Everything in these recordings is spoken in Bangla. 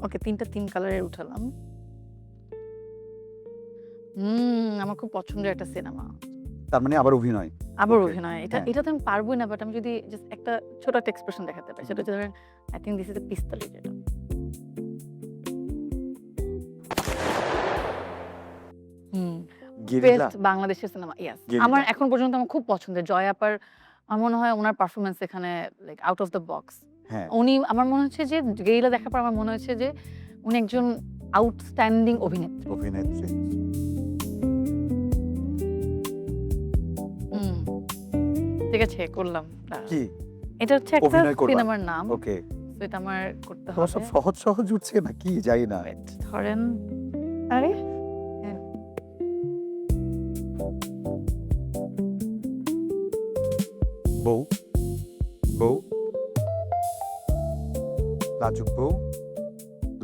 ওকে, ৩টা ৩ কালারের উঠালাম। আমার খুব পছন্দের একটা সিনেমা। তার মানে আবার অভিনয়। আবার Okay, অভিনয়। হ্যাঁ। এটাতে আমি পারবোই না, বাট আমি যদি জাস্ট একটা ছোট একটা এক্সপ্রেশন দেখাতে পারি, সেটা হচ্ছে ধরেন I think this is a pistol যেটা। গেরিলা? বেস্ট বাংলাদেশের সিনেমা। ইয়েস। গেরিলা। আমার এখন পর্যন্ত আমার খুব পছন্দের জয় আপার। আমার মনে হয় উনার পারফরম্যান্স এখানে like out of the box. হ্যাঁ। উনি আমার মনে হচ্ছে যে গেরিলা দেখার পর আমার মনে হচ্ছে যে উনি একজন আউটস্ট্যান্ডিং অভিনেত্রী। অভিনেত্রী। ঠিক আছে, করলাম। কি? এটা হচ্ছে একটা অভিনয় করবা? সিনেমার নাম। ওকে। তো এটা আমার করতে তোমার হবে। সব সহজ সহজ উঠছে না কি জানি না। Wait, ধরেন আরে হ্যাঁ। বউ বউ লাজুক বউ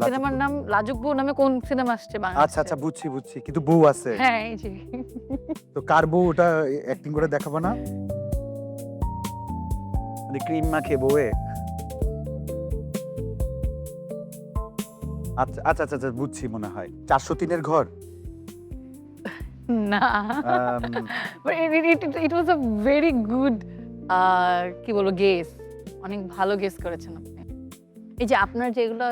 লাজুক সিনেমার বউ। নাম লাজুক বউ নামে কোন সিনেমা আসছে বাংলাদেশে? আচ্ছা আচ্ছা বুঝছি বুঝছি কিন্তু বউ আছে। হ্যাঁ, এই যে। তো কার বউ ওটা অ্যাক্টিং করে দেখাবো না? মানে ক্রিম মাখিয়ে বউয়ে। আচ্ছা আচ্ছা আচ্ছা আচ্ছা, বুঝছি মনে হয় 403 এর ঘর। না। Um, but it was a very good কি বলবো গেস। অনেক ভালো গেস করেছেন আপনি। এই যে আপনার যেগুলো